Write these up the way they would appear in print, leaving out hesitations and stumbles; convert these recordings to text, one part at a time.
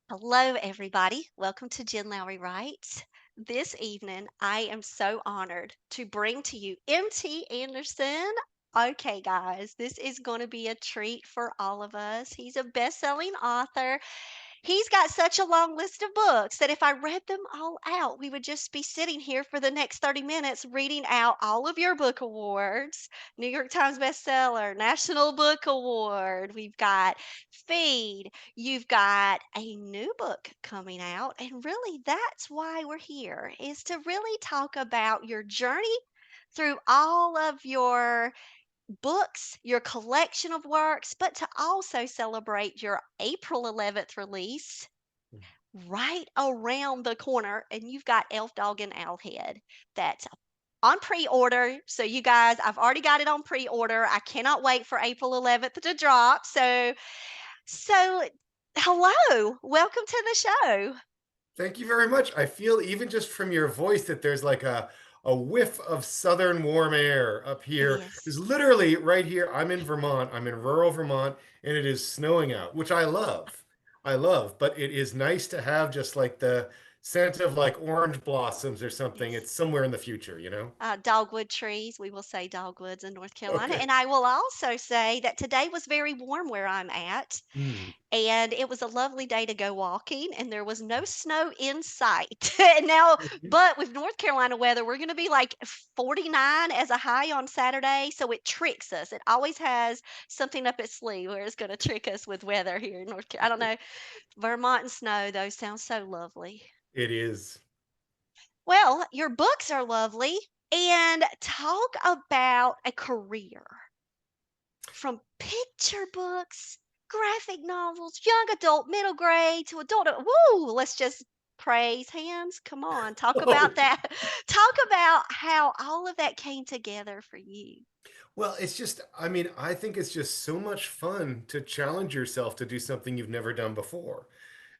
Hello, everybody. Welcome to Jen Lowry Writes. This evening, I am so honored to bring to you MT Anderson. Okay, guys, this is going to be a treat for all of us. He's a best selling author. He's got such a long list of books that if I read them all out, we would just be sitting here for the next 30 minutes reading out all of your book awards. New York Times bestseller, National Book Award. We've got Feed. You've got a new book coming out. And really, that's why we're here, is to really talk about your journey through all of your books, your collection of works, but to also celebrate your April 11th release right around the corner. And you've got Elf Dog and Owlhead that's on pre-order. So you guys, I've already got it on pre-order. I cannot wait for April 11th to drop. So hello, welcome to the show. Thank you very much. I feel even just from your voice that there's like a whiff of southern warm air up It here. is. It's literally right here. I'm in Vermont. I'm in rural Vermont, and it is snowing out, which I love. I love, but it is nice to have just like the scent of like orange blossoms or something. Yes. It's somewhere in the future, you know? Dogwood trees. We will say dogwoods in North Carolina. Okay. And I will also say that today was very warm where I'm at. Mm. And it was a lovely day to go walking, and there was no snow in sight. And now, but with North Carolina weather, we're going to be like 49 as a high on Saturday. So it tricks us. It always has something up its sleeve where it's going to trick us with weather here in North Carolina. I don't know. Vermont and snow, those sound so lovely. It is. Well, your books are lovely. And talk about a career from picture books, graphic novels, young adult, middle grade to adult. Woo! Let's just praise hands. Come on, talk about Oh, that. Talk about how all of that came together for you. well, it's just, I mean, I think it's just so much fun to challenge yourself to do something you've never done before.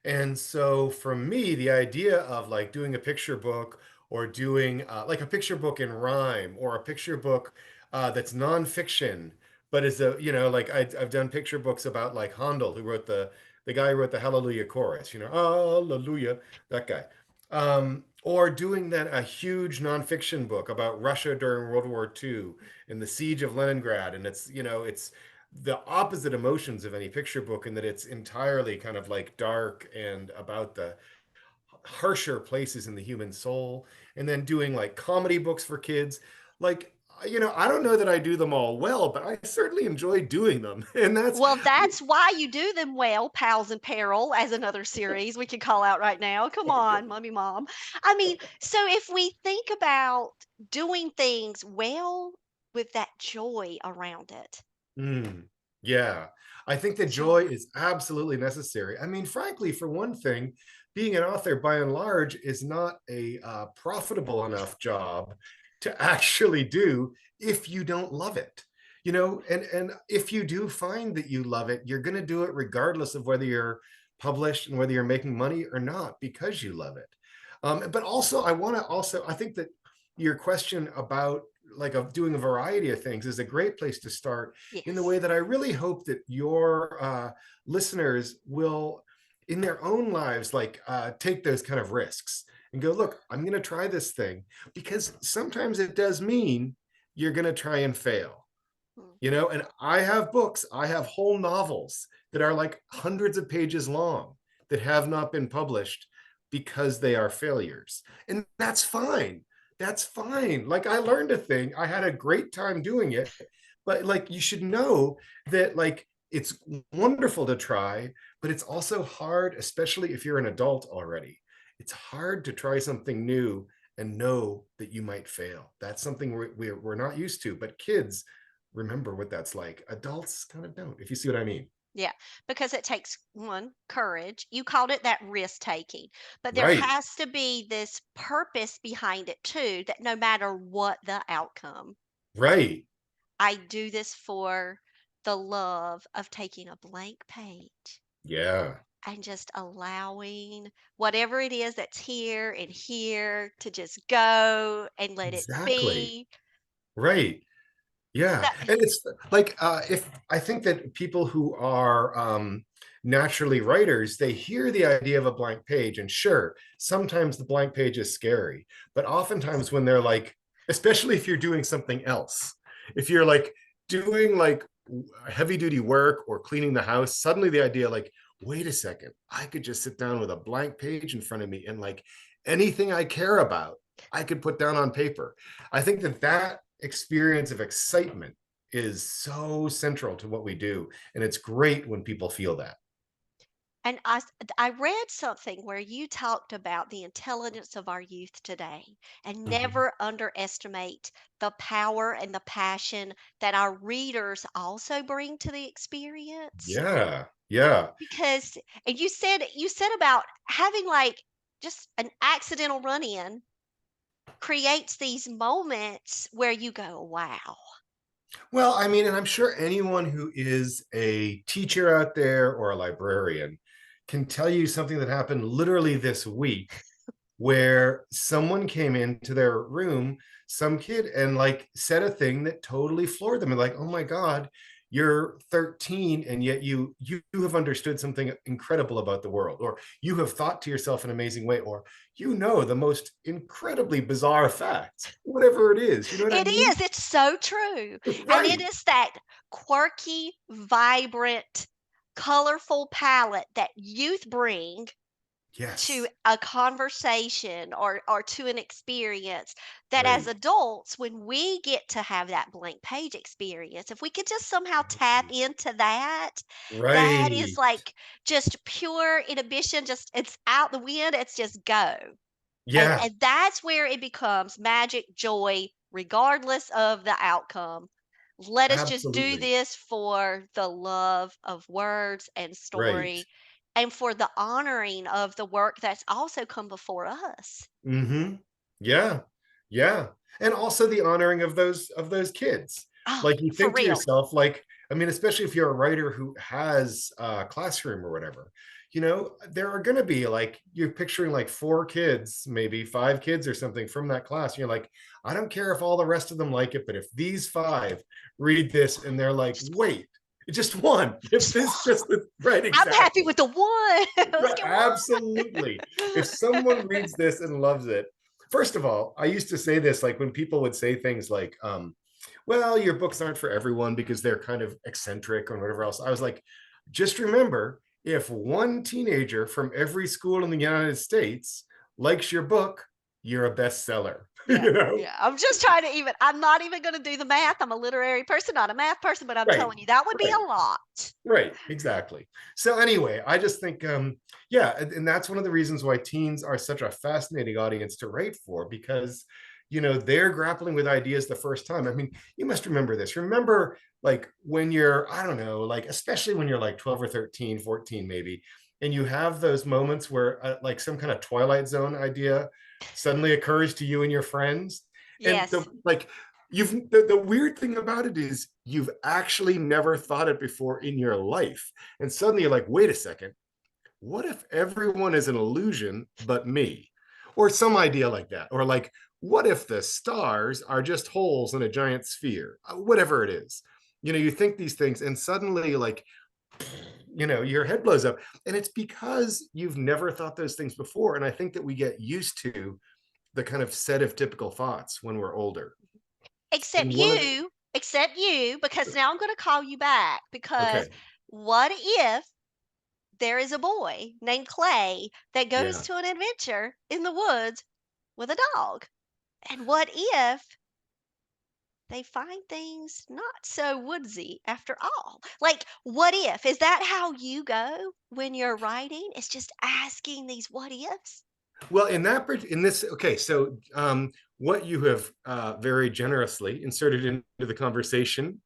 And so for me, the idea of like doing a picture book or doing like a picture book in rhyme or a picture book that's nonfiction, but is a, like I've done picture books about like Handel, who wrote the guy who wrote the Hallelujah chorus, Hallelujah, that guy. Or doing then a huge nonfiction book about Russia during World War II and the siege of Leningrad. And it's the opposite emotions of any picture book in that it's entirely kind of like dark and about the harsher places in the human soul, and then doing like comedy books for kids. Like, I don't know that I do them all well, but I certainly enjoy doing them. And that's Well, that's why you do them well, Pals in Peril, as another series we can call out right now. Come okay. on, Mummy Mom. I mean, so if we think about doing things well with that joy around it. Mm, yeah, I think the Yeah. joy is absolutely necessary. I mean, frankly, for one thing, being an author by and large is not a profitable enough job to actually do if you don't love it. And if you do find that you love it, you're going to do it regardless of whether you're published and whether you're making money or not because you love it. But also, I think that your question about like doing a variety of things is a great place to start, in the Yes. way that I really hope that your listeners will, in their own lives, like take those kind of risks and go, look, I'm going to try this thing, because sometimes it does mean you're going to try and fail. Mm. And I have books, I have whole novels that are like hundreds of pages long that have not been published because they are failures. And that's fine. That's fine. Like, I learned a thing. I had a great time doing it. But like, you should know that like it's wonderful to try, but it's also hard, especially if you're an adult already. It's hard to try something new and know that you might fail. That's something we're not used to. But kids remember what that's like. Adults kind of don't, if you see what I mean. Yeah, because it takes one, courage. You called it that risk taking, but there Right, has to be this purpose behind it too, that no matter what the outcome, right. I do this for the love of taking a blank page Yeah, and just allowing whatever it is that's here and here to just go and let it exactly. be. Right. Yeah, That and it's like if I think that people who are naturally writers, they hear the idea of a blank page, and sure, sometimes the blank page is scary, but oftentimes when they're like, especially if you're doing something else, if you're like doing like heavy duty work or cleaning the house, suddenly the idea like, wait a second, I could just sit down with a blank page in front of me and like anything I care about, I could put down on paper. I think that that experience of excitement is so central to what we do. And it's great when people feel that. and I read something where you talked about the intelligence of our youth today and Mhm. never underestimate the power and the passion that our readers also bring to the experience. Yeah. Yeah. Because and you said about having, like, just an accidental run-in creates these moments where you go, "Wow." Well, I mean, and I'm sure anyone who is a teacher out there or a librarian can tell you something that happened literally this week where someone came into their room, some kid, and like said a thing that totally floored them. And like, oh my God, you're 13 and yet you have understood something incredible about the world, or you have thought to yourself in an amazing way, or you know the most incredibly bizarre facts, whatever it is. You know what I It mean? is, it's so true, and it Right. is that quirky, vibrant, colorful palette that youth bring to Yes. a conversation or to an experience that as Right. adults, when we get to have that blank page experience, if we could just somehow tap into that, that is Right. like just pure inhibition, just it's out the wind, it's just go. And Yeah, and that's where it becomes magic, joy, regardless of the outcome. Let us just do absolutely. this for the love of words and Right. story and for the honoring of the work that's also come before us. Mm-hmm. Yeah. Yeah. And also the honoring of those kids. Oh, Like you for think to real. yourself, like, I mean, especially if you're a writer who has a classroom or whatever, you know, there are gonna be like you're picturing like four kids, maybe five kids or something from that class. You're like, I don't care if all the rest of them like it, but if these five read this and they're like, Just one. wait, just one, if Just this one. just right, I'm happy exactly. with the one. Let's Right, get absolutely. If someone one. reads this and loves it, first of all, I used to say this like when people would say things like, well, your books aren't for everyone because they're kind of eccentric or whatever else. I was like, just remember, if one teenager from every school in the United States likes your book, you're a bestseller. Yeah, You know? yeah. I'm just trying to even I'm not even gonna do the math. I'm a literary person, not a math person, but I'm Right, telling you that would be right. a lot. Right, exactly. So anyway, I just think yeah, and that's one of the reasons why teens are such a fascinating audience to write for, because you know, they're grappling with ideas the first time. I mean, you must remember this. Remember like when you're, I don't know, like especially when you're like 12 or 13, 14 maybe, and you have those moments where like some kind of Twilight Zone idea suddenly occurs to you and your friends. And the Yes. like the weird thing about it is you've actually never thought it before in your life, and suddenly you're like, wait a second, what if everyone is an illusion but me, or some idea like that, or like what if the stars are just holes in a giant sphere, whatever it is. You know, you think these things and suddenly like, you know, your head blows up, and it's because you've never thought those things before. And I think that we get used to the kind of set of typical thoughts when we're older. Except And one of the you, except you, because now I'm gonna call you back because okay, what if there is a boy named Clay that goes yeah. to an adventure in the woods with a dog? And what if they find things not so woodsy after all? Like, what if? Is that how you go when you're writing? It's just asking these what ifs? Well, in this, okay, so what you have very generously inserted into the conversation,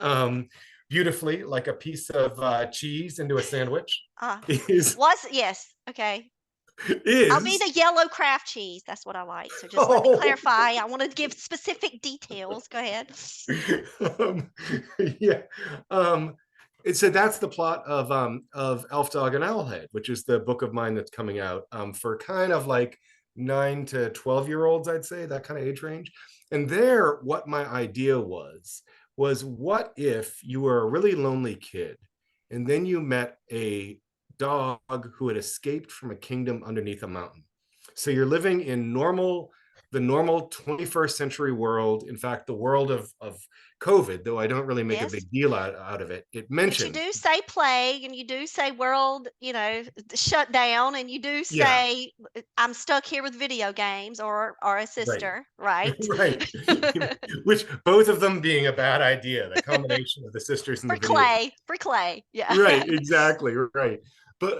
beautifully, like a piece of cheese into a sandwich, Uh, is was yes, okay. I'll be is the yellow craft cheese. That's what I like. So just let me oh, clarify. I want to give specific details. Go ahead. um, yeah, um, so that's the plot of Elf Dog and Owlhead, which is the book of mine that's coming out for kind of like 9 to 12 year olds, I'd say that kind of age range. And there, what my idea was was what if you were a really lonely kid and then you met a dog who had escaped from a kingdom underneath a mountain. So you're living in the normal 21st century world. In fact, the world of COVID, though I don't really make a Yes. big deal out of it, it But you mentions, do say plague and you do say world, shut down, and you do yeah, say I'm stuck here with video games or a right. sister, right? Right. Which both of them being a bad idea, the combination of the sisters in the video game. For Clay. Yeah. Right, exactly, right. But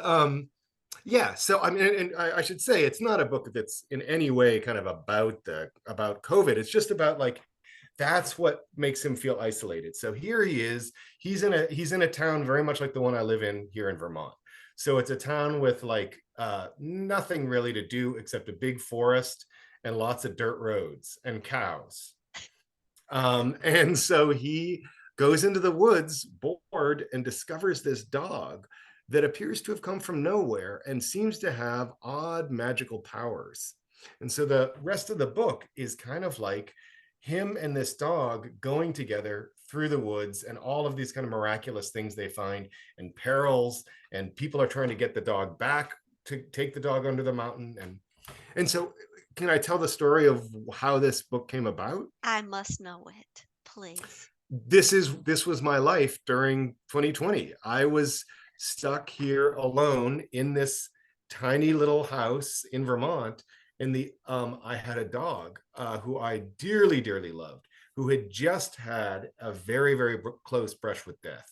yeah, so I mean, and I should say it's not a book that's in any way kind of about COVID. It's just about like that's what makes him feel isolated. So here he is. He's in a town very much like the one I live in here in Vermont. So it's a town with like nothing really to do except a big forest and lots of dirt roads and cows. And so he goes into the woods bored and discovers this dog that appears to have come from nowhere and seems to have odd magical powers. And so the rest of the book is kind of like him and this dog going together through the woods and all of these kind of miraculous things they find and perils, and people are trying to get the dog back to take the dog under the mountain. And so can I tell the story of how this book came about? I must know it, please. This was my life during 2020. I was stuck here alone in this tiny little house in Vermont, and the I had a dog who I dearly loved, who had just had a very close brush with death.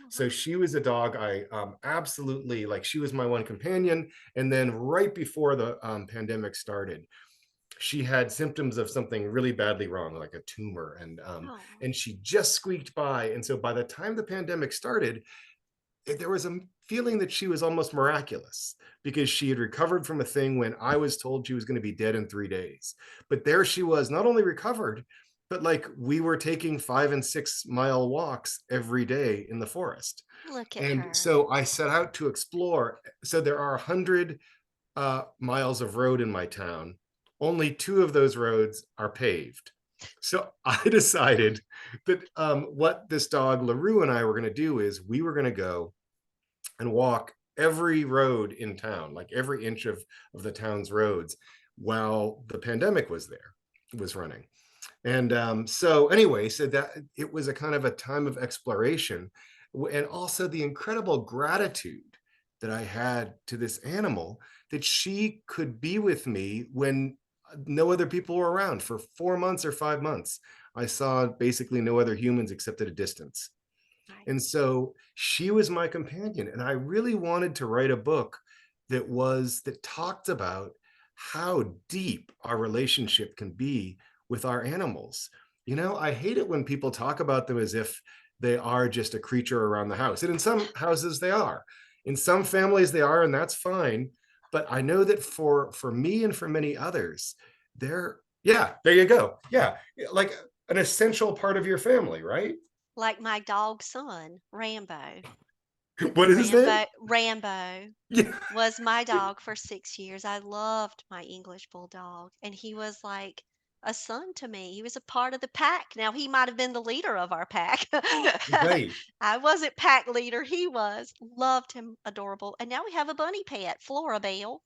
So Mhm. she was a dog I absolutely like. She was my one companion, and then right before the pandemic started, she had symptoms of something really badly wrong, like a tumor, Oh, and she just squeaked by. And so by the time the pandemic started, there was a feeling that she was almost miraculous because she had recovered from a thing when I was told she was going to be dead in 3 days. But there she was, not only recovered, but like we were taking 5 and 6 mile walks every day in the forest. look at And her. so I set out to explore. So there are 100 miles of road in my town. Only two of those roads are paved. So I decided that what this dog LaRue and I were going to do is we were going to go and walk every road in town, like every inch of the town's roads, while the pandemic was running. And so anyway, so that it was a kind of a time of exploration, and also the incredible gratitude that I had to this animal, that she could be with me when no other people were around for 4 months or 5 months. I saw basically no other humans except at a distance. Right. And so she was my companion. And I really wanted to write a book that talked about how deep our relationship can be with our animals. You know, I hate it when people talk about them as if they are just a creature around the house. And in some houses they are. In some families they are, and that's fine. But I know that for me and for many others, they're yeah, there you go. Yeah, like an essential part of your family, right? Like my dog son, Rambo. What is his name? Rambo Yeah. was my dog for 6 years. I loved my English Bulldog, and he was like a son to me. He was a part of the pack. Now, he might have been the leader of our pack. Right. I wasn't pack leader, he was. Loved him, adorable. And now we have a bunny pet, Florabelle.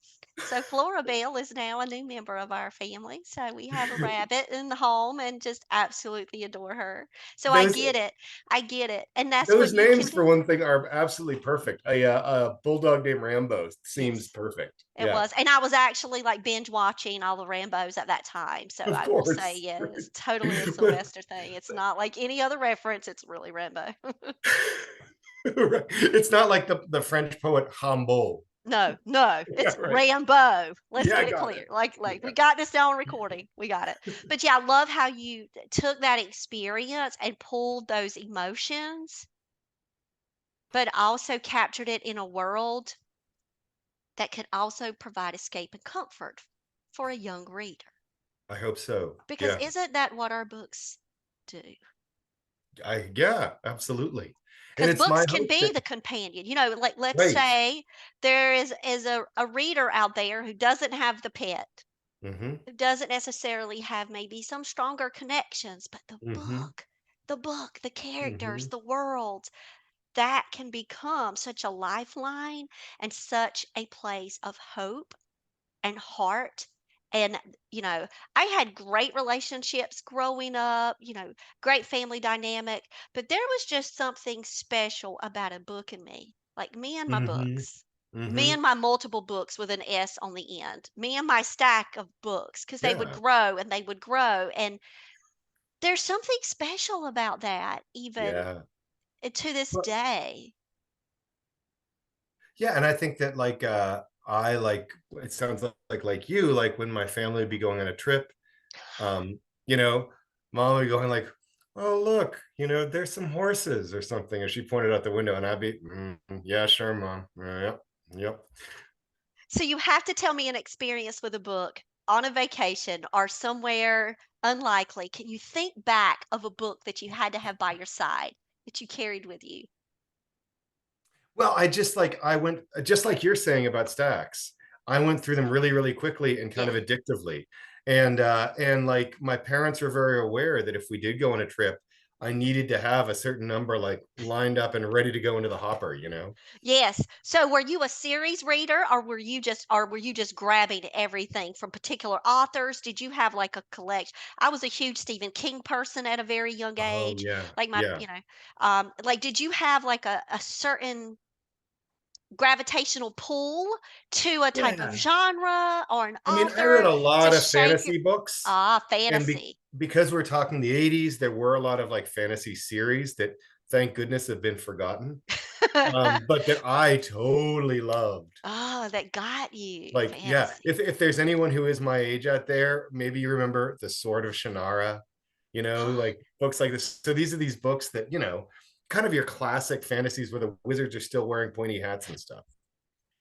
So Florabelle is now a new member of our family. So we have a rabbit in the home and just absolutely adore her. So I Those get it. I get it. And that's what those you can names for do. one thing are absolutely perfect. A bulldog named Rambo seems Yes. perfect. It Yeah, was, and I was actually, like, binge watching all the Rambos at that time, so of I will say, course. yes, Right. totally a But Sylvester thing. It's not like any other reference, it's really Rambo. right. It's not like the French poet Humboldt. No, no, Yeah, it's right. Rambo. Let's Yeah, I get it got clear. it. Like, Yeah. we got this down on recording. We got it. But, yeah, I love how you took that experience and pulled those emotions, but also captured it in a world that could also provide escape and comfort for a young reader. I hope so. Because Yeah. isn't that what our books do? I yeah, absolutely. And Because it's my books can hope be that the companion. Like, let's right. say there is a reader out there who doesn't have the pet, Hmm. who doesn't necessarily have maybe some stronger connections, but the Hmm. book. the book, the characters, Mhm. the world, that can become such a lifeline and such a place of hope and heart. And, you know, I had great relationships growing up, great family dynamic, but there was just something special about a book in me. Like me and my Mhm. books, me Mhm. and my multiple books with an S on the end, me and my stack of books, because they would Yeah. grow and they would grow. And there's something special about that, even Yeah. to this Well, day. yeah, and I think that, like, I like it sounds like you, like, when my family would be going on a trip, um, you know, mom would be going like, "Oh, look, there's some horses or something," and she pointed out the window, and I'd be, "Mm, yeah, sure, mom. Yep, yep." So you have to tell me an experience with a book on a vacation or somewhere unlikely. Can you think back of a book that you had to have by your side that you carried with you? Well, I went just like you're saying about stacks. I went through them really, really quickly and kind Yeah. of addictively. And like my parents were very aware that if we did go on a trip, I needed to have a certain number like lined up and ready to go into the hopper. Yes. So were you a series reader or were you just grabbing everything from particular authors? Did you have like a collection? I was a huge Stephen King person at a very young Oh age. yeah. Like Yeah. like did you have like a certain gravitational pull to a type of Yeah. genre or an I mean, I read author a to lot of shape your fantasy books, and fantasy. because we're talking the 80s, there were a lot of like fantasy series that thank goodness have been forgotten. But that I totally loved. Oh, that got you, Like, yeah, fantasy. if there's anyone who is my age out there, maybe you remember The Sword of Shannara, like books like this. So these are these books that, kind of your classic fantasies where the wizards are still wearing pointy hats and stuff.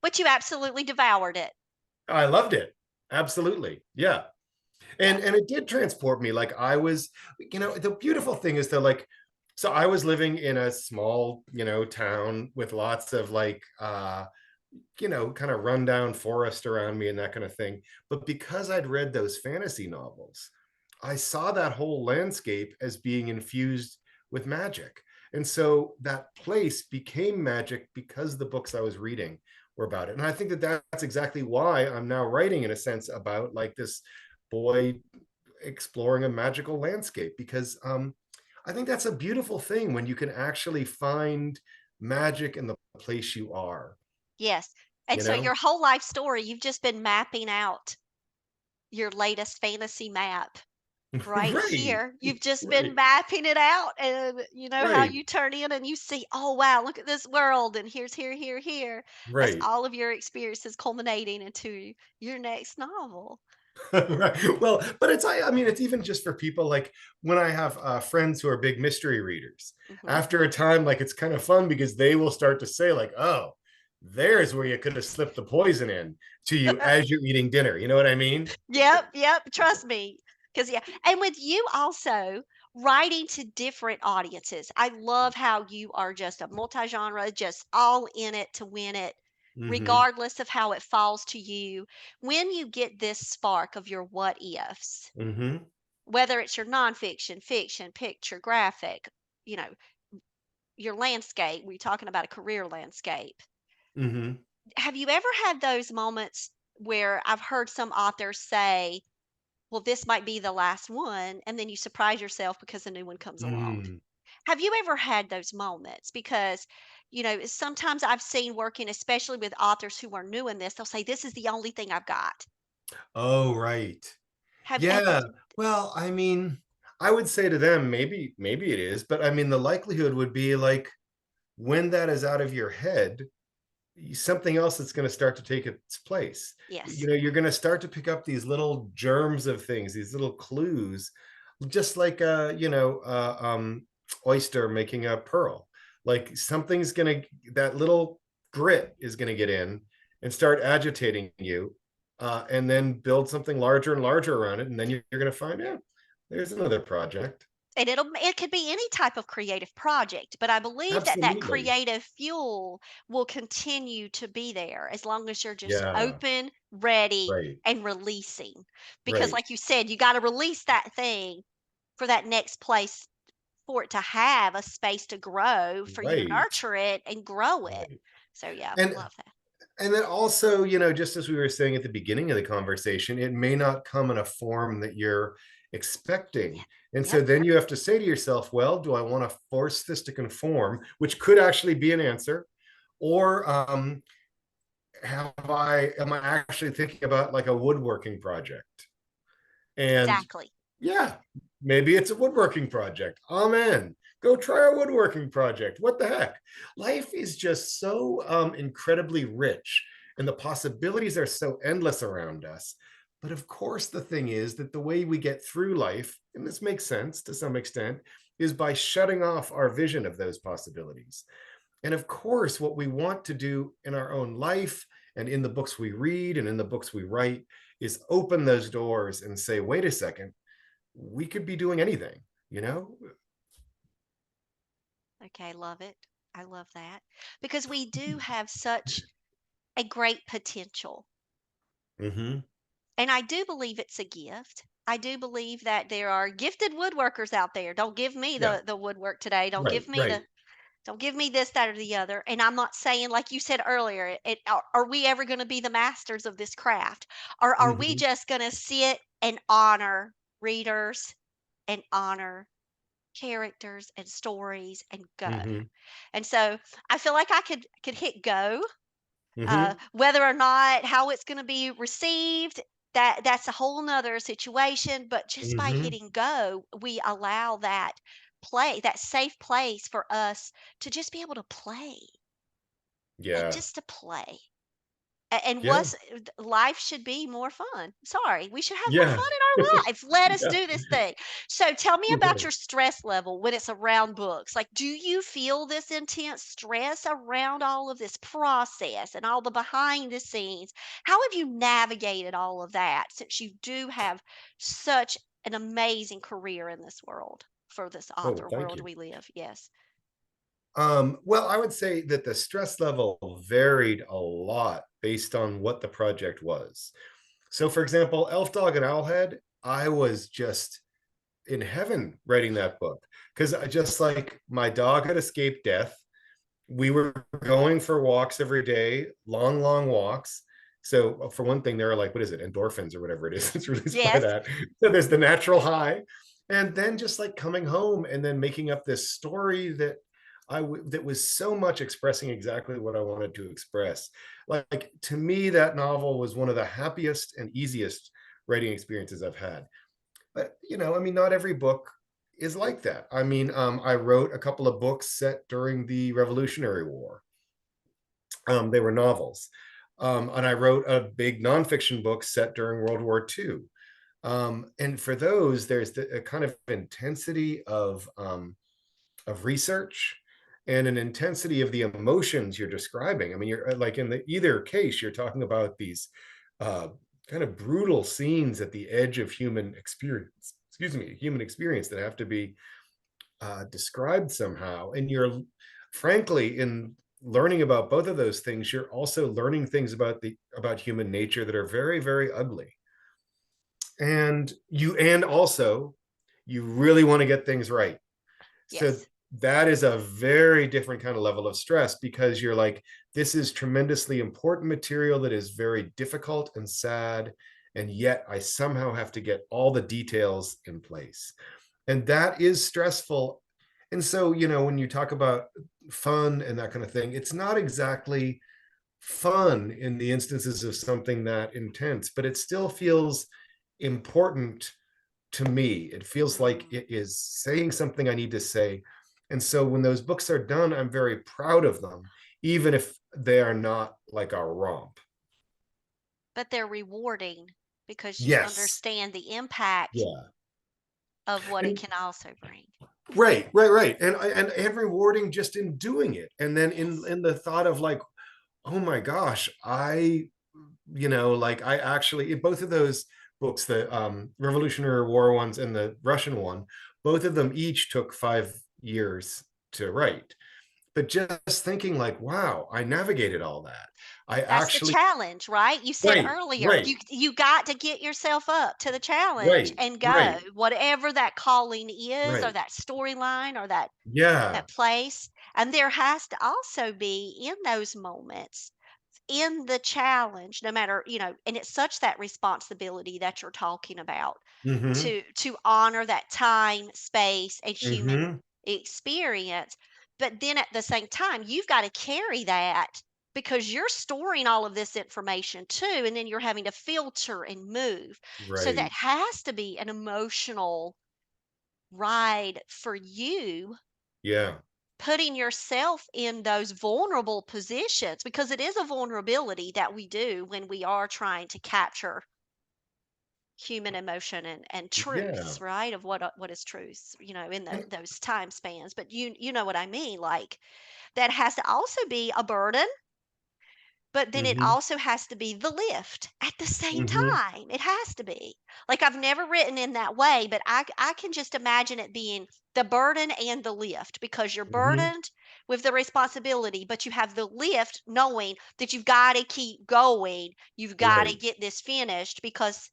But you absolutely devoured it. I loved it. Absolutely. Yeah. Yeah. And it did transport me. Like I was, the beautiful thing is that like, so I was living in a small, town with lots of like kind of rundown forest around me and that kind of thing. But because I'd read those fantasy novels, I saw that whole landscape as being infused with magic. And so that place became magic because the books I was reading were about it. And I think that that's exactly why I'm now writing, in a sense, about like this boy exploring a magical landscape, because I think that's a beautiful thing when you can actually find magic in the place you are, Yes. And you so know? your whole life story, you've just been mapping out your latest fantasy map right Right. here. You've just been Right. mapping it out, and you know how Right. you turn in and you see, "Oh, wow, look at this world, and here's here, here, here." That's Right. all of your experiences culminating into your next novel. Right. Well, but I mean, it's even just for people like when I have friends who are big mystery readers. Mhm. After a time, like it's kind of fun because they will start to say, like, "Oh, there's where you could have slipped the poison in to you as you're eating dinner." You know what I mean? Yep, yep, trust me. Cause yeah, and with you also writing to different audiences. I love how you are just a multi-genre, just all in it to win it, Hmm. regardless of how it falls to you. When you get this spark of your what ifs, Hmm. whether it's your nonfiction, fiction, picture, graphic, you know, your landscape, we're talking about a career landscape. Hmm. Have you ever had those moments where I've heard some authors say, well, this might be the last one, and then you surprise yourself because a new one comes along. Mm. Have you ever had those moments? Because, sometimes I've seen working, especially with authors who are new in this, they'll say, "This is the only thing I've got." Oh, right. Have Yeah. Well, I mean, I would say to them, maybe it is, but I mean, the likelihood would be like when that is out of your head, something else that's going to start to take its place. yes. You're going to start to pick up these little germs of things, these little clues, just like oyster making a pearl. Like something's going to that little grit is going to get in and start agitating you, and then build something larger and larger around it, and then you're going to find out there's another project. And it could be any type of creative project, but I believe that that Absolutely. creative fuel will continue to be there as long as you're just Yeah. open, ready, Right. and releasing. Because Right. like you said, you got to release that thing for that next place for it to have a space to grow, for you to Right. nurture it and grow it. Right. So yeah, And love that. and then also, just as we were saying at the beginning of the conversation, it may not come in a form that you're expecting. Yeah. And so Yep. then you have to say to yourself, well, do I want to force this to conform, which could actually be an answer? Or am I actually thinking about like a woodworking project? And Exactly. yeah, maybe it's a woodworking project. Amen. Go try a woodworking project. What the heck? Life is just so incredibly rich, and the possibilities are so endless around us. But of course, the thing is that the way we get through life, and this makes sense to some extent, is by shutting off our vision of those possibilities. And of course, what we want to do in our own life and in the books we read and in the books we write is open those doors and say, wait a second, we could be doing anything, you know? Okay, love it. I love that. Because we do have such a great potential. Mm-hmm. And I do believe it's a gift. I do believe that there are gifted woodworkers out there. Don't give me Yeah. the woodwork today. Right. Right. Don't give me this, that, or the other. And I'm not saying, like you said earlier, are we ever going to be the masters of this craft? Or are we Mm-hmm. just going to sit and honor readers and honor characters and stories and go? Mm-hmm. And so I feel like I could hit go. Mm-hmm. Whether or not how it's going to be received, that's a whole nother situation. But just by Mm-hmm. hitting go, we allow that safe place for us to just be able to play, like Yeah. just to play. And Yeah. what's life should be more fun. Sorry, we should have more Yeah. fun in our life. Let us Yeah. do this thing. So tell me about Right. your stress level when it's around books. Like, do you feel this intense stress around all of this process and all the behind the scenes? How have you navigated all of that since you do have such an amazing career in this world for this Oh, author thank world you. we live? Yes. Well, I would say that the stress level varied a lot based on what the project was. So, for example, Elf Dog and Owlhead, I was just in heaven writing that book because I just like my dog had escaped death. We were going for walks every day, long, long walks. So for one thing, there are like, what is it, endorphins or whatever it is. It's released by Yes. that. So there's the natural high, and then just like coming home and then making up this story that that was so much expressing exactly what I wanted to express. Like to me, that novel was one of the happiest and easiest writing experiences I've had. But I mean, not every book is like that. I mean, I wrote a couple of books set during the Revolutionary War. They were novels, and I wrote a big nonfiction book set during World War II. And for those, there's a kind of intensity of research and an intensity of the emotions you're describing. I mean, you're like in the either case, you're talking about these uh, kind of brutal scenes at the edge of human experience. Excuse me, human experience that have to be described somehow. And you're, frankly, in learning about both of those things, you're also learning things about human nature that are very, very ugly. And also you really want to get things right. So Yes. that is a very different kind of level of stress because you're like, this is tremendously important material that is very difficult and sad. And yet I somehow have to get all the details in place. And that is stressful. And so, when you talk about fun and that kind of thing, it's not exactly fun in the instances of something that intense, but it still feels important to me. It feels like Mm. it is saying something I need to say. And so when those books are done, I'm very proud of them, even if they are not like a romp. But they're rewarding because you Yes. understand the impact Yeah. of what it And can also bring. right, right, right. And rewarding just in doing it. And then in Yes. in the thought of like, oh my gosh, like I actually in both of those books, the Revolutionary War ones and the Russian one, both of them each took 5 years to write. but just thinking like, wow, I navigated all that. I That's the actually challenge, right? You said right, earlier, right, you got to get yourself up to the challenge right, and go, right, whatever that calling is or right. that storyline or that Yeah. place. And there has to also be in those moments, in the challenge, no matter, and it's such that responsibility that you're talking about Mhm. to honor that time, space, and human Mhm. experience. But then at the same time, you've got to carry that because you're storing all of this information too, and then you're having to filter and move. So that Right. has to be an emotional ride for you, Yeah. putting yourself in those vulnerable positions because it is a vulnerability that we do when we are trying to capture human emotion and Yeah. truths, right, of what is truth, in And those time spans. But you know what I mean, like that has to also be a burden, but then it mhm. also has to be the lift at the same Mhm. time. It has to be. Like I've never written in that way, but I can just imagine it being the burden and the lift because you're Mhm. burdened with the responsibility, but you have the lift knowing that you've got to keep going. You've got to Right. get this finished because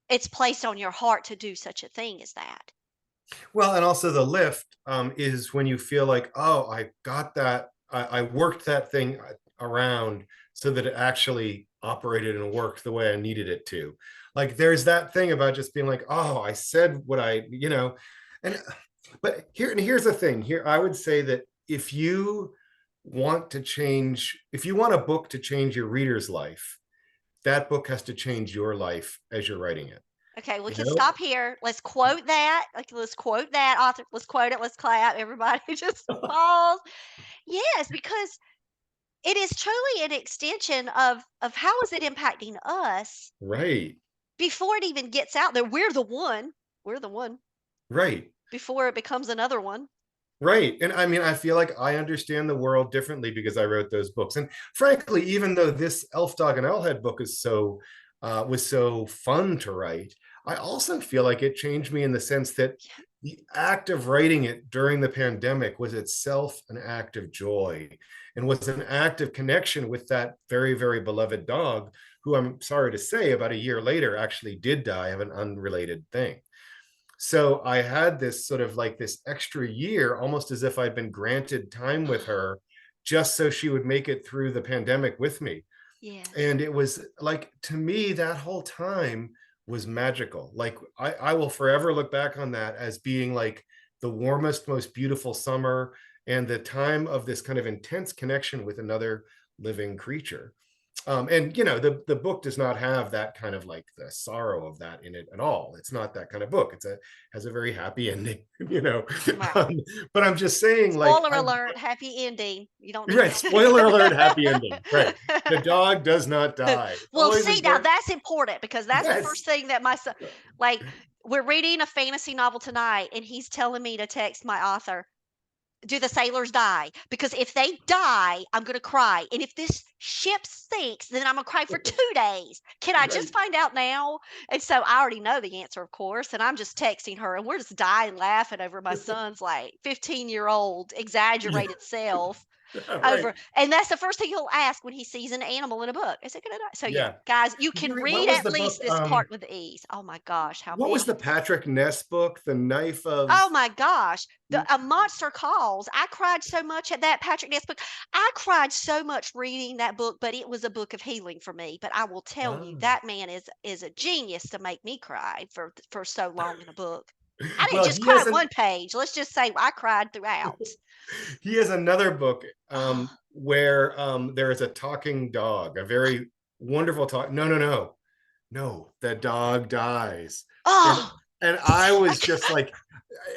it's placed on your heart to do such a thing as that. Well, and also the lift is when you feel like, oh, I got that. I worked that thing around so that it actually operated and worked the way I needed it to. Like there's that thing about just being like, oh, I said what and but here's the thing. Here, I would say that if you if you want a book to change your reader's life, that book has to change your life as you're writing it. Okay, we You can know? stop here. Let's quote that. Like, let's quote that author. Let's quote it. Let's clap. Everybody just pause. Yes, because it is truly an extension of how is it impacting us Right. before it even gets out there. We're the one. We're the one Right. before it becomes another one. Right. And I mean, I feel like I understand the world differently because I wrote those books. And frankly, even though this Elf Dog and Owlhead book is was so fun to write, I also feel like it changed me in the sense that the act of writing it during the pandemic was itself an act of joy and was an act of connection with that very, very beloved dog, who I'm sorry to say, about a year later actually did die of an unrelated thing. So I had this sort of like this extra year, almost as if I'd been granted time with her, just so she would make it through the pandemic with me. Yes. And it was like, to me, that whole time was magical. Like I will forever look back on that as being like the warmest, most beautiful summer and the time of this kind of intense connection with another living creature. And the book does not have that kind of like the sorrow of that in it at all. It's not that kind of book. It's a has a very happy ending. you know Right. um, but I'm just saying, like, Spoiler I alert, happy ending. You don't need right, spoiler alert, happy ending, right? The to. dog does not die. It's Well, always a see, now very that's important because that's the yes. first thing that my son, like, we're reading a fantasy novel tonight, and he's telling me to text my author, do the sailors die? Because if they die, I'm going to cry. And if this ship sinks, then I'm going to cry for 2 days. Can I just Right. find out now? And so I already know the answer, of course. And I'm just texting her, and we're just dying laughing over my son's like 15-year-old Yeah. exaggerated self Right. over, and that's the first thing he'll ask when he sees an animal in a book. Is it gonna die? So yeah, Yeah. guys, you Did you can read what read was at the book? least this part with ease. Oh my gosh, how What many? was the Patrick Ness book? The Knife of Oh my gosh, a monster calls. I cried so much at that Patrick Ness book. I cried so much reading that book, but it was a book of healing for me. But I will tell you, ah. that man is a genius to make me cry for so long in a book. I didn't Well, just cry one page. Let's just say I cried throughout. he has another book Oh, where there is a talking dog, a very wonderful talk. No, no, no, no. The dog dies, and oh, and I was just like,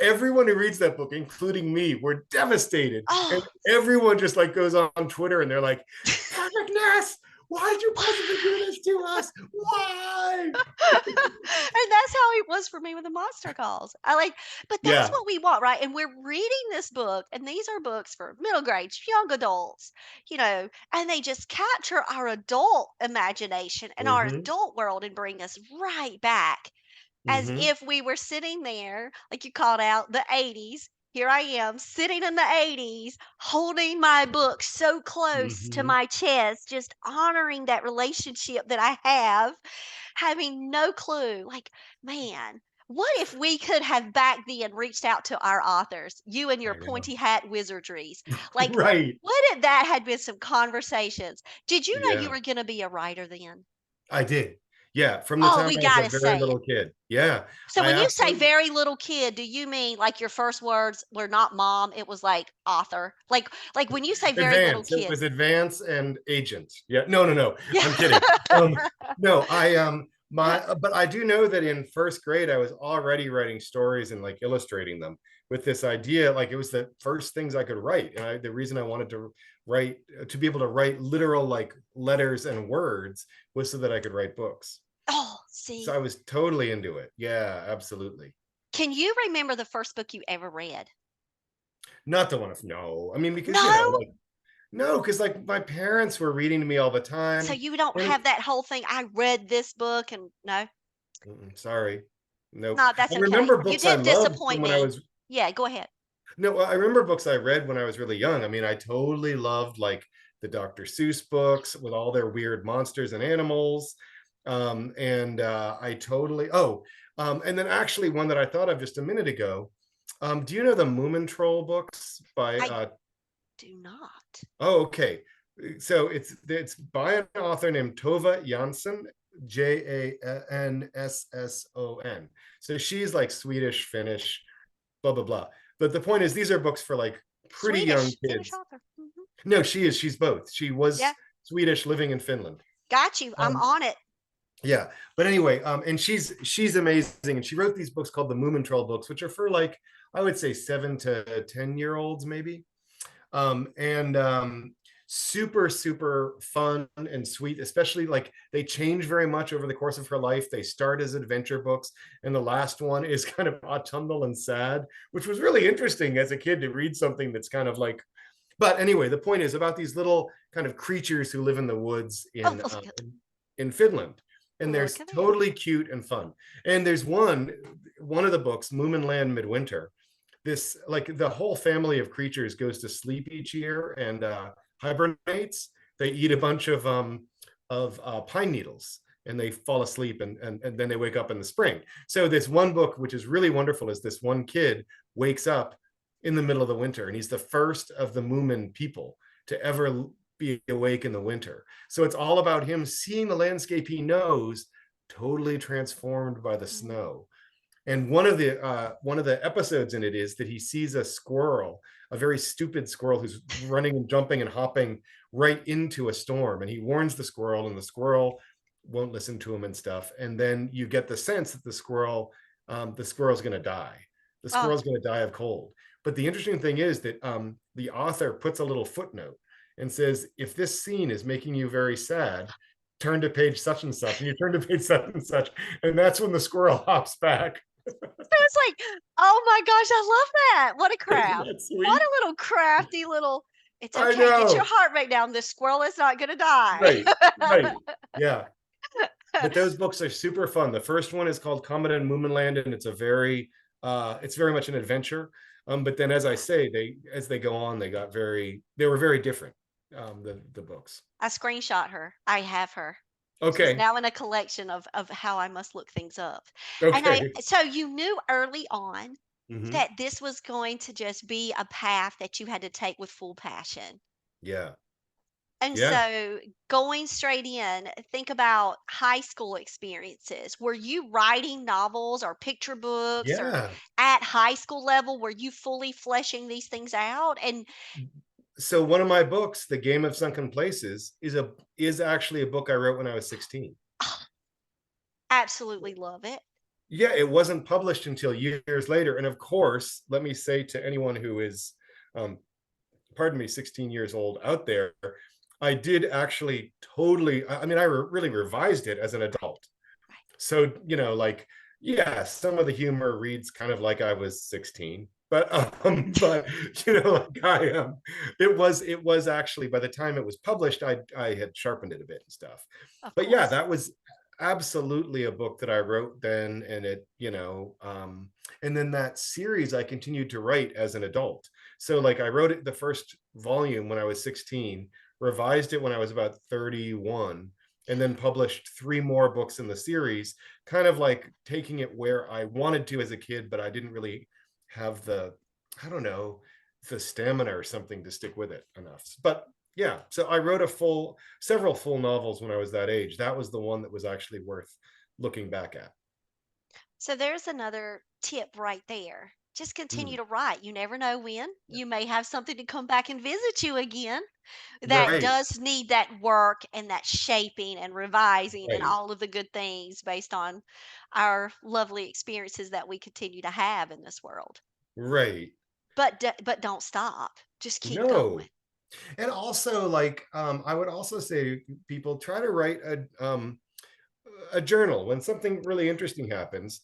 everyone who reads that book, including me, were devastated, and oh. everyone just like goes on Twitter and they're like, Patrick Ness, why did you possibly do Why? this to us? Why? And that's how it was for me with the monster calls. I like, but that's Yeah. what we want, right? And we're reading this book, and these are books for middle grades, young adults, and they just capture our adult imagination and our Mm-hmm. adult world and bring us right back as Mm-hmm. if we were sitting there, like you called out, the 80s. here I am sitting in the 80s, holding my book so close to Mhm. my chest, just honoring that relationship that I have, having no clue. Like, man, what if we could have back then reached out to our authors, you and your I know. pointy hat wizardries? Like, Right. what if that had been some conversations? Did you know you Yeah, were going to be a writer then? I did. Yeah, from the Oh, time we I was got a to very say it. little kid. Yeah, So I when you say absolutely. very little kid, do you mean like your first words were not mom, it was like author? Like when you say very little Advance. It kid. was advance and agent. Yeah. No, no, no. Yeah. I'm kidding. No, my but I do know that in first grade I was already writing stories and like illustrating them with this idea. Like it was the first things I could write. And the reason I wanted to write to be able to write literal like letters and words was so that I could write books. Oh, So see. I was totally into it. Yeah, absolutely. Can you remember the first book you ever read? Not the one of no. I mean, because No? like no, because like my parents were reading to me all the So time. you don't And have that whole thing, "I read this book," and no? sorry. Nope. No, I that's okay. remember You books I did loved disappoint from when I me. was Yeah, go ahead. no, I remember books I read when I was really young. I mean, I totally loved like the Dr. Seuss books with all their weird monsters and animals. And I totally and then actually one that I thought of just a minute ago. Do you know the Moomin Troll books by I do not. oh, okay. So it's by an author named Tova Jansson, Jansson. So she's like Swedish, Finnish, blah blah blah. But the point is, these are books for like pretty young Finnish kids. author. Mhm. No, she is. She's both. She Yeah, was Swedish, living in Finland. got you. I'm Um, on it. yeah, but anyway, and she's amazing, and she wrote these books called the Moomin Troll books, which are for like I would say 7 to 10 year olds maybe. And super super fun and sweet, especially like they change very much over the course of her life. They start as adventure books and the last one is kind of autumnal and sad, which was really interesting as a kid to read something that's kind of like, but anyway, the point is about these little kind of creatures who live in the woods Oh, look at in Finland, and they're look at that. totally cute and fun. And there's one of the books, Moominland Midwinter, this like the whole family of creatures goes to sleep each year and hibernates. They eat a bunch of pine needles and they fall asleep and then they wake up in the spring. So this one book, which is really wonderful, is this one kid wakes up in the middle of the winter and he's the first of the Moomin people to ever be awake in the winter. So it's all about him seeing the landscape he knows totally transformed by the Mhm. snow. And one of the episodes in it is that he sees a squirrel, a very stupid squirrel who's running and jumping and hopping right into a storm, and he warns the squirrel, and the squirrel won't listen to him and stuff. And then you get the sense that the squirrel's going to die. The Oh, squirrel's going to die of cold. But the interesting thing is that the author puts a little footnote and says, if this scene is making you very sad, turn to page such and such, and you turn to page such and such, and that's when the squirrel hops back. so it's like, oh my gosh, I love that. What a Isn't craft. that What sweet? a little crafty little, it's I okay. Get your know. heart rate down. This squirrel is not going to die. Right. Right. Yeah. But those books are super fun. The first one is called Comet and Moominland, and it's very much an adventure. But then as I say, as they go on, they were very different, the books. I screenshot her. I have her. She's Okay. now in a collection of how I must look things up. And Okay. so you knew early on Hmm. that this was going to just be a path that you had to take with full passion. Yeah. And Yeah. so going straight in, think about high school experiences. Were you writing novels or picture books or Yeah. at high school level, were you fully fleshing these things out? And So one of my books, The Game of Sunken Places, is actually a book I wrote when I was 16. absolutely love it. Yeah, it wasn't published until years later. And of course, let me say to anyone who is, um, pardon me, 16 years old out there, I did actually totally, I mean, really revised it as an adult. So, like, yeah, some of the humor reads kind of like I was 16. But like it was actually by the time it was published, I had sharpened it a bit and stuff. Of But yeah, course. absolutely a book that I wrote then, and and then that series I continued to write as an adult. So like I wrote it the first volume when I was 16, revised it when I was about 31, and then published three more books in the series, kind of like taking it where I wanted to as a kid, but I didn't really have I don't know, the stamina or something to stick with it enough. But yeah, so I wrote several full novels when I was that age. That was the one that was actually worth looking back at. So there's another tip right there. Just continue Mm, to write. You never know when. yeah. You may have something to come back and visit you again that Right, does need that work and that shaping and revising and right, all of the good things based on our lovely experiences that we continue to have in this world. right. But don't stop. Just keep No. going. And also, like, I would also say to people try to write a journal when something really interesting happens.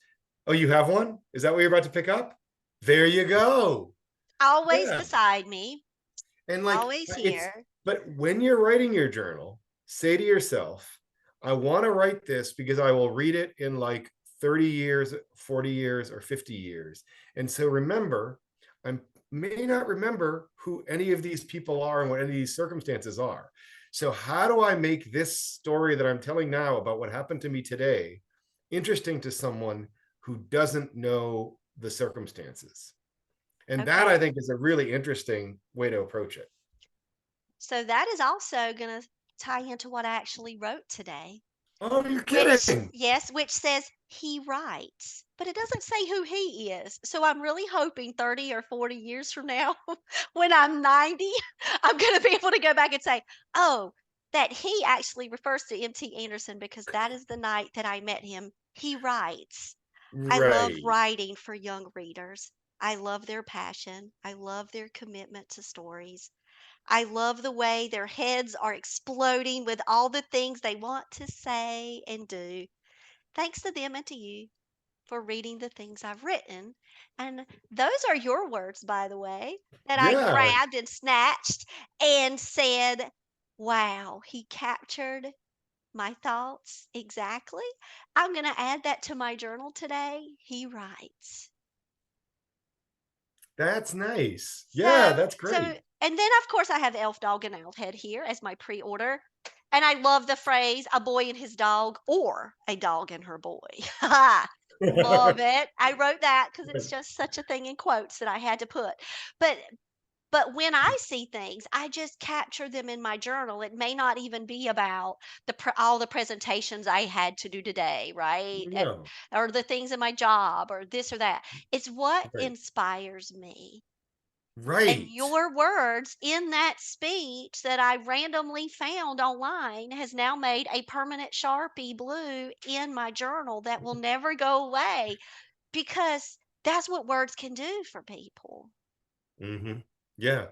Oh, you have one? Is that what you're about to pick up? There you go. Always Yeah. beside me, And like always it's here. but when you're writing your journal, say to yourself, I want to write this because I will read it in like 30 years, 40 years, or 50 years. And so remember, I may not remember who any of these people are and what any of these circumstances are. So how do I make this story that I'm telling now about what happened to me today interesting to someone who doesn't know the circumstances? And that I Okay. think is a really interesting way to approach it. So that is also going to tie into what I actually wrote today. Oh, you're Which kidding. yes, which says he writes, but it doesn't say who he is. So I'm really hoping 30 or 40 years from now, when I'm 90, I'm gonna be able to go back and say, "Oh, that he actually refers to M.T. Anderson because that is the night that I met him. He writes." I love Right. writing for young readers. I love their passion. I love their commitment to stories. I love the way their heads are exploding with all the things they want to say and do. Thanks to them and to you for reading the things I've written. And those are your words, by the way, that I Yeah, grabbed and snatched and said, wow, he captured my thoughts exactly. I'm going to add that to my journal today. He writes. that's nice. Yeah, So that's so great. and then, of course, I have Elf Dog and Elf Head here as my pre-order, and I love the phrase, "A boy and his dog," or "A dog and her boy." Love it. I wrote that because it's just such a thing in quotes that I had to put. But when I see things, I just capture them in my journal. It may not even be about all the presentations I had to do today, right? No, Or the things in my job or this or that. It's what right. inspires me. And Right. your words in that speech that I randomly found online has now made a permanent Sharpie blue in my journal that will never go away because that's what words can do for people. Mhm. Yeah.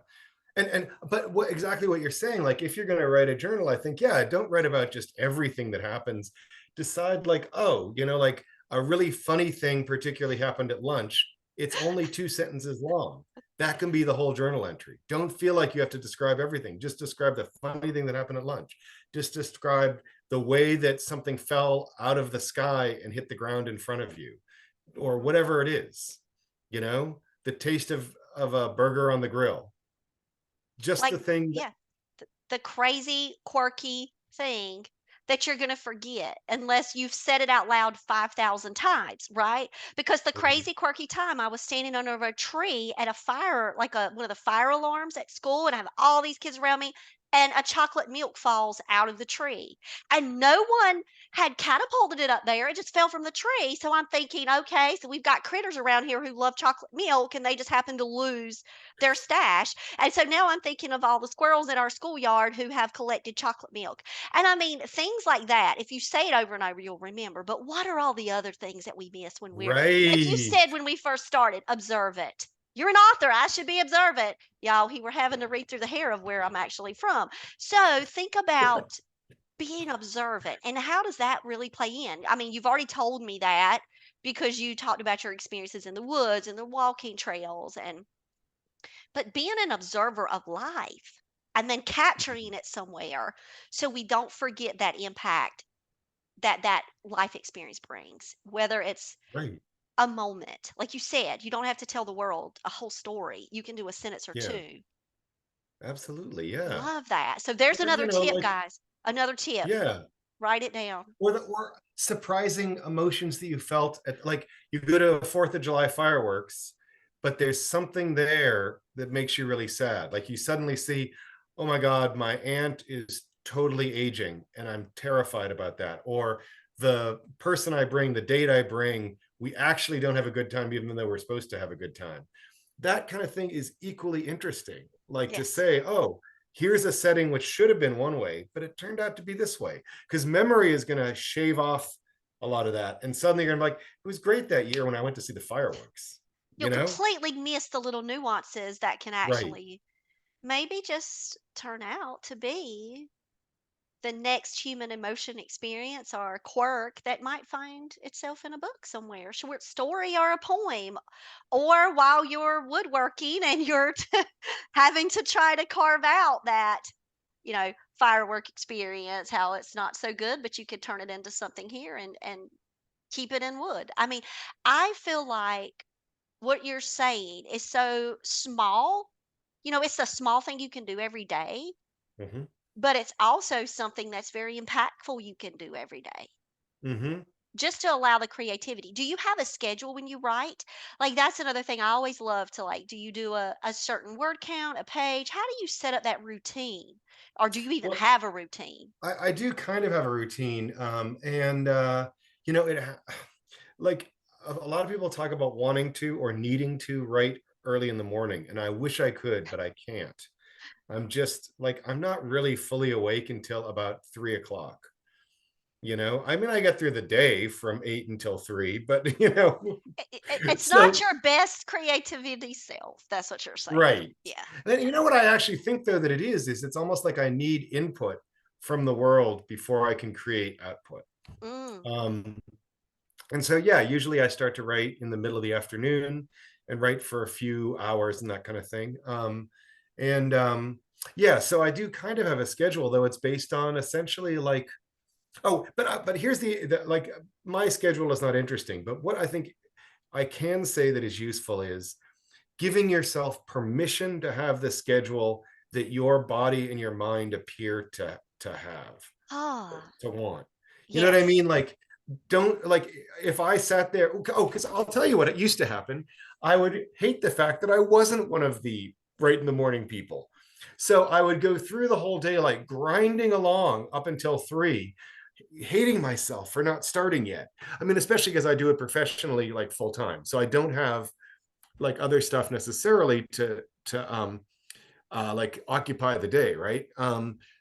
And but what exactly what you're saying, like if you're going to write a journal, I think, yeah, don't write about just everything that happens. Decide like, oh, like a really funny thing particularly happened at lunch. It's only two sentences long. That can be the whole journal entry. Don't feel like you have to describe everything. Just describe the funny thing that happened at lunch. Just describe the way that something fell out of the sky and hit the ground in front of you, or whatever it is. The taste of a burger on the grill, just Like, the thing that yeah, the crazy, quirky thing that you're going to forget unless you've said it out loud 5,000 times, right? Because the Mhm. crazy, quirky time I was standing under a tree at a fire, like one of the fire alarms at school, and I have all these kids around me, and a chocolate milk falls out of the tree. And no one had catapulted it up there. It just fell from the tree. So I'm thinking, okay, so we've got critters around here who love chocolate milk, and they just happen to lose their stash. And so now I'm thinking of all the squirrels in our schoolyard who have collected chocolate milk. And I mean, things like that. If you say it over and over, you'll remember. But what are all the other things that we miss when like you Right. said when we first started, observe it. You're an author. I should be observant. Y'all, he were having to read through the hair of where I'm actually from. So think about being observant and how does that really play in? I mean, you've already told me that because you talked about your experiences in the woods and the walking trails and but being an observer of life and then capturing it somewhere so we don't forget that impact that life experience brings, whether it's Right. a moment. Like you said, you don't have to tell the world a whole story. You can do a sentence or Yeah. two. Absolutely. Yeah. Love that. So there's Or, another tip, like, guys. Another tip. yeah. Write it down. Or surprising emotions that you felt at, like, you go to 4th of July fireworks, but there's something there that makes you really sad. Like you suddenly see, oh my God, my aunt is totally aging and I'm terrified about that. Or the person I bring, the date I bring, we actually don't have a good time, even though we're supposed to have a good time. That kind of thing is equally interesting. Like to Yes. say, oh, here's a setting which should have been one way, but it turned out to be this way. Because memory is going to shave off a lot of that. And suddenly you're like, it was great that year when I went to see the fireworks, You'll you know? completely miss the little nuances that can Right. actually maybe just turn out to be the next human emotion experience or quirk that might find itself in a book somewhere, short story or a poem, or while you're woodworking and you're having to try to carve out that, firework experience, how it's not so good, but you could turn it into something here and keep it in wood. I mean, I feel like what you're saying is so small. It's a small thing you can do every day, Hmm. but it's also something that's very impactful you can do every day, Hmm. just to allow the creativity. Do you have a schedule when you write? Like, that's another thing I always love to, like, do you do a certain word count, a page? How do you set up that routine? Or do you even Well, have a routine? I do kind of have a routine. And, it, like a lot of people talk about wanting to or needing to write early in the morning. And I wish I could, but I can't. I'm just like, I'm not really fully awake until about 3 o'clock. I mean, I get through the day from 8 until 3, but It's not so your best creativity self. That's what you're saying. right. Yeah. And you know what I actually think though that it is it's almost like I need input from the world before I can create output. Mm. Um, and so yeah, usually I start to write in the middle of the afternoon and write for a few hours and that kind of thing. And Yeah, so I do kind of have a schedule, though it's based on essentially like, oh, but here's the like, my schedule is not interesting, but what I think I can say that is useful is giving yourself permission to have the schedule that your body and your mind appear to have, Ah, to want. You know what I yes. mean? Like, don't, like, if I sat there, oh, because I'll tell you what it used to happen. I would hate the fact that I wasn't one of the right in the morning people. So I would go through the whole day like grinding along up until 3, hating myself for not starting yet. I mean, especially because I do it professionally, like full time. So I don't have like other stuff necessarily to like occupy the day, right?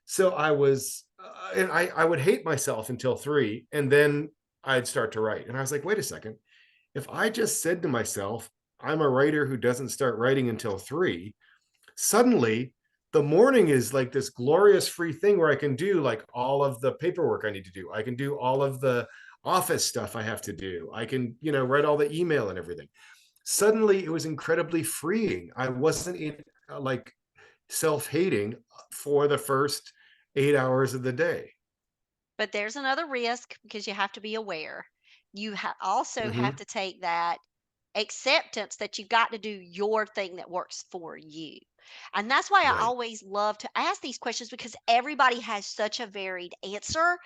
So I was, and I would hate myself until 3, and then I'd start to write, and I was like, wait a second, if I just said to myself, I'm a writer who doesn't start writing until 3, suddenly the morning is like this glorious free thing where I can do like all of the paperwork I need to do. I can do all of the office stuff I have to do. I can, write all the email and everything. Suddenly it was incredibly freeing. I wasn't like self-hating for the first 8 hours of the day. But there's another risk because you have to be aware. You also have Hmm. to take that acceptance that you've got to do your thing that works for you. And that's why I Right. always love to ask these questions because everybody has such a varied answer.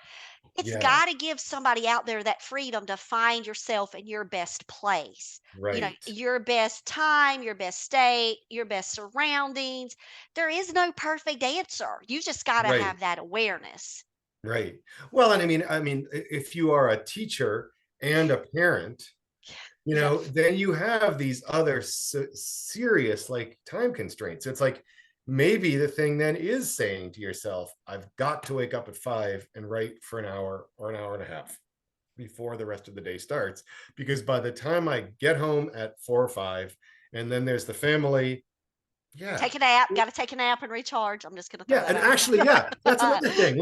It's Yeah. got to give somebody out there that freedom to find yourself in your best place. Right. Your best time, your best state, your best surroundings. There is no perfect answer. You just got to Right. have that awareness. Right. Well, and if you are a teacher and a parent, Yes. then you have these other serious like time constraints. It's like maybe the thing then is saying to yourself, I've got to wake up at 5 and write for an hour or an hour and a half before the rest of the day starts. Because by the time I get home at 4 or 5, and then there's the family, yeah. Take a nap, gotta take a nap and recharge. I'm just gonna throw Yeah. that And out actually, yeah, that's there. another thing.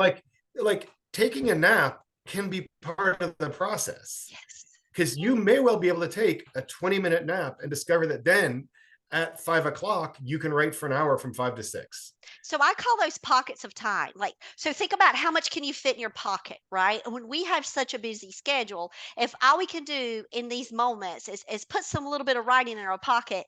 Like taking a nap can be part of the process Yes. because you may well be able to take a 20-minute nap and discover that then at 5 o'clock, you can write for an hour from 5 to 6. So I call those pockets of time. Like, so think about how much can you fit in your pocket, right? And when we have such a busy schedule, if all we can do in these moments is put some little bit of writing in our pocket,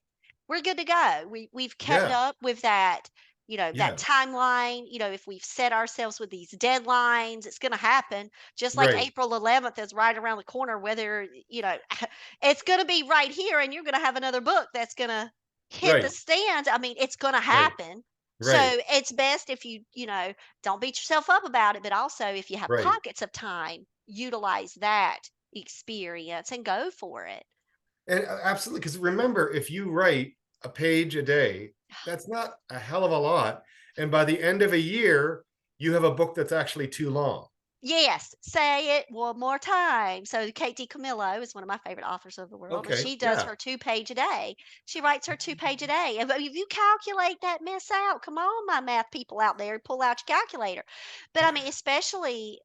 we're good to go. We've kept Yeah, up with that, that yeah, timeline. If we've set ourselves with these deadlines, it's gonna happen. Just like right, April 11th is right around the corner, whether, it's gonna be right here and you're gonna have another book that's gonna hit the right, stands. I mean, it's gonna right, happen, so right, it's best if don't beat yourself up about it, but also if you have right. pockets of time, utilize that experience and go for it. And absolutely, because remember, if you write a page a day, that's not a hell of a lot. And by the end of a year, you have a book that's actually too long. Yes, say it one more time. So Kate DiCamillo is one of my favorite authors of the world, and Okay, she does yeah. her 2 page a day. She writes her 2 page a day. And if you calculate that mess out, come on, my math people out there, pull out your calculator. But I mean, especially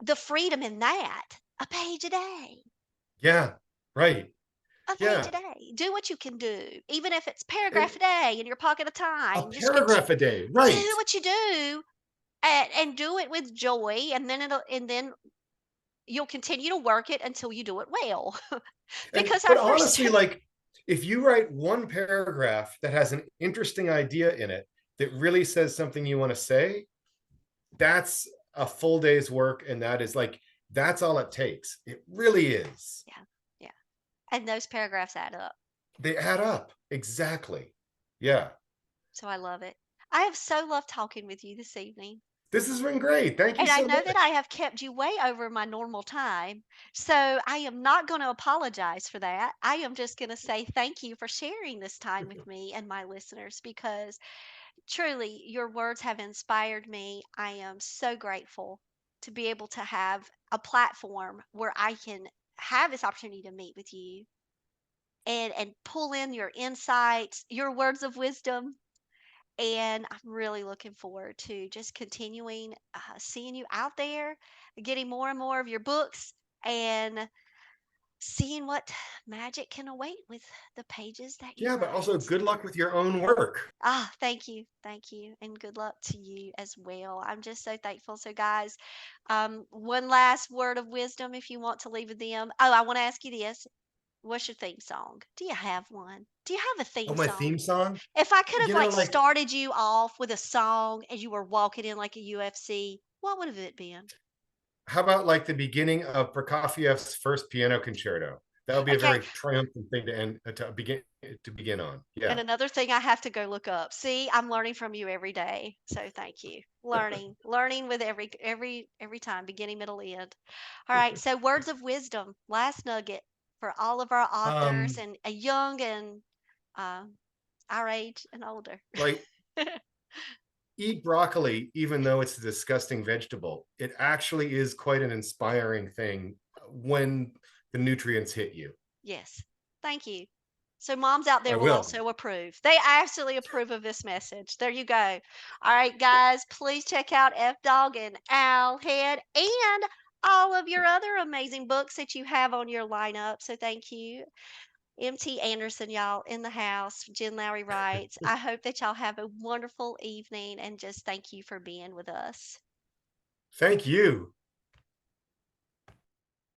the freedom in that, a page a day. Yeah, right. A page a Yeah. day. Do what you can do, even if it's paragraph And a day in your pocket of a time. Just paragraph a day, do right. what you do, and do it with joy, and then you'll continue to work it until you do it well. And Because our but first honestly, like if you write one paragraph that has an interesting idea in it that really says something you want to say, that's a full day's work. And that is like, that's all it takes. It really is. yeah, yeah, and those paragraphs add up. They add up. Exactly. Yeah. So I love it. I have so loved talking with you this evening. This has been great. Thank you And I so know that I much. have kept you way over my normal time. So I am not going to apologize for that. I am just going to say thank you for sharing this time with me and my listeners, because truly your words have inspired me. I am so grateful to be able to have a platform where I can have this opportunity to meet with you and pull in your insights, your words of wisdom. And I'm really looking forward to just continuing seeing you out there, getting more and more of your books, and seeing what magic can await with the pages that you Yeah, but also write. good luck with your own work. Ah, thank you. Thank you. And good luck to you as well. I'm just so thankful. So, guys, one last word of wisdom if you want to leave with them. Oh, I want to ask you this. What's your theme song? Do you have one? Do you have a Oh, theme my song? theme song? If I could have like Like, started you off with a song as you were walking in like a UFC, what would have it been? how about like the beginning of Prokofiev's first piano concerto? That would be a Okay, very triumphant thing to end to begin on. and Yeah. another thing I have to go look up. See, I'm learning from you every day. So thank you. Learning with every time, beginning, middle, end. All right. So words of wisdom, last nugget for all of our authors um, and a young and um, our age and older. like eat broccoli, even though it's a disgusting vegetable. It actually is quite an inspiring thing when the nutrients hit you. Yes. Thank you. So moms out I there will will. also approve. They absolutely approve of this message. There you go. All right, guys, please check out F Dog and Owlhead and all of your other amazing books that you have on your lineup. So thank you. MT Anderson, y'all in the house. Jen Lowry writes. I hope that y'all have a wonderful evening and just thank you for being with us. Thank you.